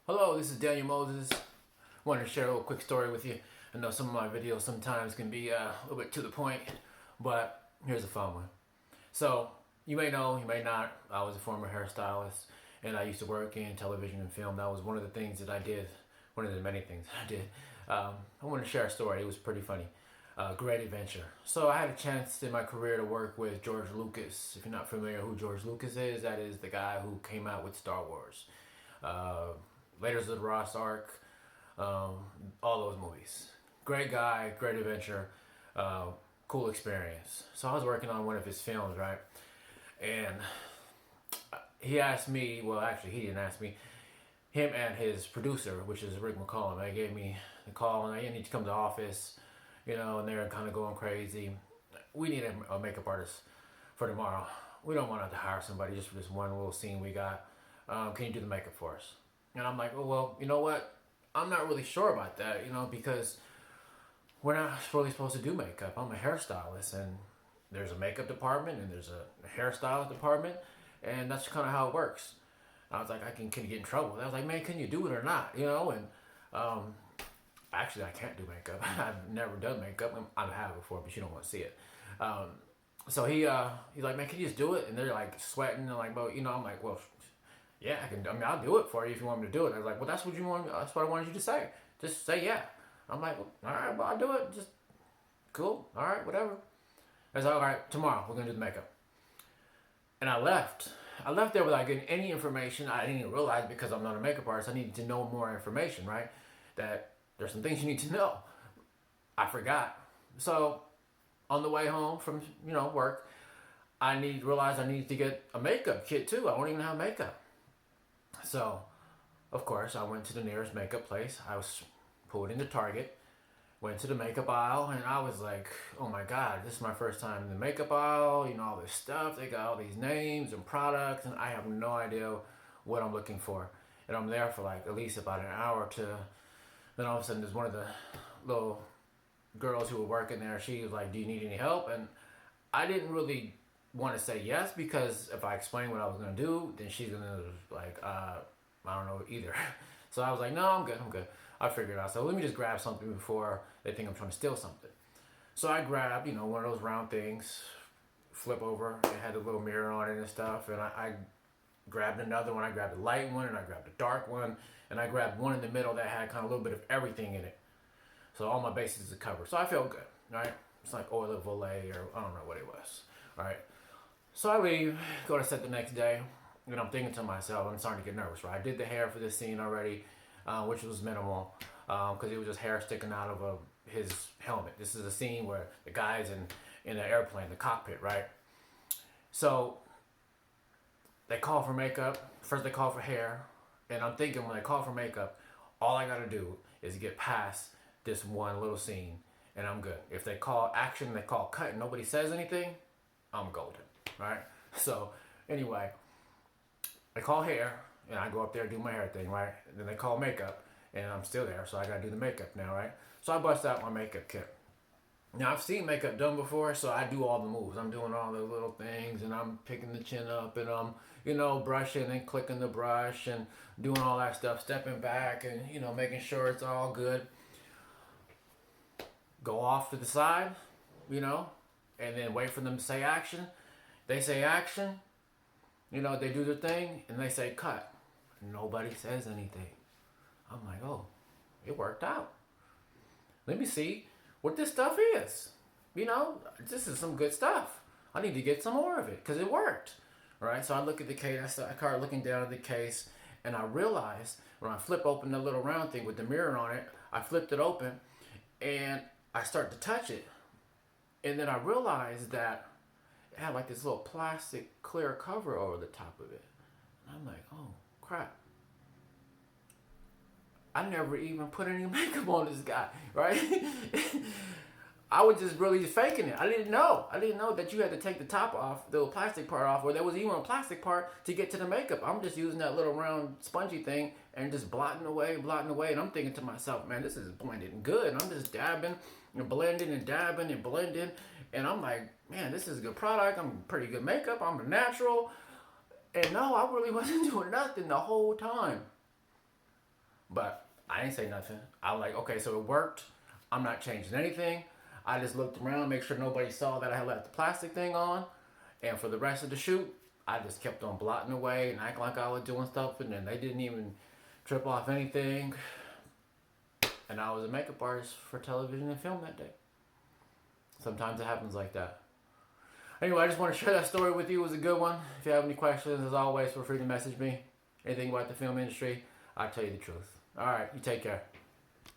Hello, this is Daniel Moses. Wanted to share a little quick story with you. I know some of my videos sometimes can be a little bit to the point, but here's a fun one. So, you may know, you may not, I was a former hairstylist and I used to work in television and film. That was one of the things that I did, one of the many things I did. I want to share a story. It was pretty funny. Great adventure. So I had a chance in my career to work with George Lucas. If you're not familiar who George Lucas is, that is the guy who came out with Star Wars. Uh, Raiders of the Lost Ark, all those movies. Great guy, great adventure, uh, cool experience. So I was working on one of his films, right? And he asked me, well, actually, he didn't ask me, him and his producer, which is Rick McCollum, they gave me the call and I need to come to the office, and they're kind of going crazy. We need a makeup artist for tomorrow. We don't want to hire somebody just for this one little scene we got. Can you do the makeup for us? And I'm like, oh, well, you know what? I'm not really sure about that, because we're not really supposed to do makeup. I'm a hairstylist, and there's a makeup department, and there's a hairstylist department, and that's kind of how it works. I was like, can you get in trouble? I was like, man, can you do it or not? And um, actually, I can't do makeup. I've never done makeup. I have before, but you don't want to see it. Um, so he's like, man, can you just do it? And they're like sweating and like, well, I'm like, well, yeah, I can. I mean, I'll do it for you if you want me to do it. I was like, well, that's what you want. That's what I wanted you to say. Just say yeah. I'm like, well, all right, well, I'll do it. Just cool. All right, whatever. I was like, all right, tomorrow we're gonna do the makeup. And I left. I left there without getting any information. I didn't even realize because I'm not a makeup artist. I needed to know more information, right? That there's some things you need to know. I forgot. So on the way home from work, realized I needed to get a makeup kit too. I don't even have makeup. So, of course, I went to the nearest makeup place. I was pulled into Target, went to the makeup aisle, and I was like, oh my God, this is my first time in the makeup aisle. All this stuff. They got all these names and products, and I have no idea what I'm looking for. And I'm there for like at least about an hour or two. Then all of a sudden, there's one of the little girls who were working there. She was like, do you need any help? And I didn't really want to say yes because if I explain what I was going to do, then she's going to like, I don't know either. So I was like, no, I'm good. I figured it out. So let me just grab something before they think I'm trying to steal something. So I grabbed, one of those round things, flip over. It had a little mirror on it and stuff. And I grabbed another one. I grabbed the light one and I grabbed the dark one. And I grabbed one in the middle that had kind of a little bit of everything in it. So all my bases are covered. So I felt good, right? It's like oil of Olay or I don't know what it was, all right? So I leave, go to set the next day, and I'm thinking to myself, I'm starting to get nervous, right? I did the hair for this scene already, which was minimal, because it was just hair sticking out of his helmet. This is a scene where the guy's in the airplane, the cockpit, right? So they call for makeup. First they call for hair, and I'm thinking when they call for makeup, all I gotta do is get past this one little scene, and I'm good. If they call action, they call cut, and nobody says anything, I'm golden, right? So anyway, they call hair, and I go up there do my hair thing, right? And then they call makeup, and I'm still there, so I gotta do the makeup now, right? So I bust out my makeup kit. Now I've seen makeup done before, so I do all the moves. I'm doing all the little things, and I'm picking the chin up, and I'm, brushing and clicking the brush, and doing all that stuff, stepping back, and making sure it's all good. Go off to the side, and then wait for them to say action. They say action, they do their thing, and they say cut. Nobody says anything. I'm like, oh, it worked out. Let me see what this stuff is. This is some good stuff. I need to get some more of it because it worked. All right, so I look at the case. I started looking down at the case, and I realized when I flip open the little round thing with the mirror on it, I flipped it open, and I start to touch it. And then I realized that it had like this little plastic clear cover over the top of it. And I'm like, oh, crap. I never even put any makeup on this guy, right? I was just really faking it. I didn't know. I didn't know that you had to take the top off, the little plastic part off, or there was even a plastic part to get to the makeup. I'm just using that little round spongy thing and just blotting away. And I'm thinking to myself, man, this is blending good. And I'm just dabbing and blending and dabbing and blending. And I'm like, man, this is a good product. I'm pretty good makeup. I'm a natural. And no, I really wasn't doing nothing the whole time. But I didn't say nothing. I was like, okay, so it worked. I'm not changing anything. I just looked around, make sure nobody saw that I had left the plastic thing on. And for the rest of the shoot, I just kept on blotting away and acting like I was doing stuff, and then they didn't even trip off anything. And I was a makeup artist for television and film that day. Sometimes it happens like that. Anyway, I just want to share that story with you. It was a good one. If you have any questions, as always, feel free to message me. Anything about the film industry, I'll tell you the truth. All right, you take care.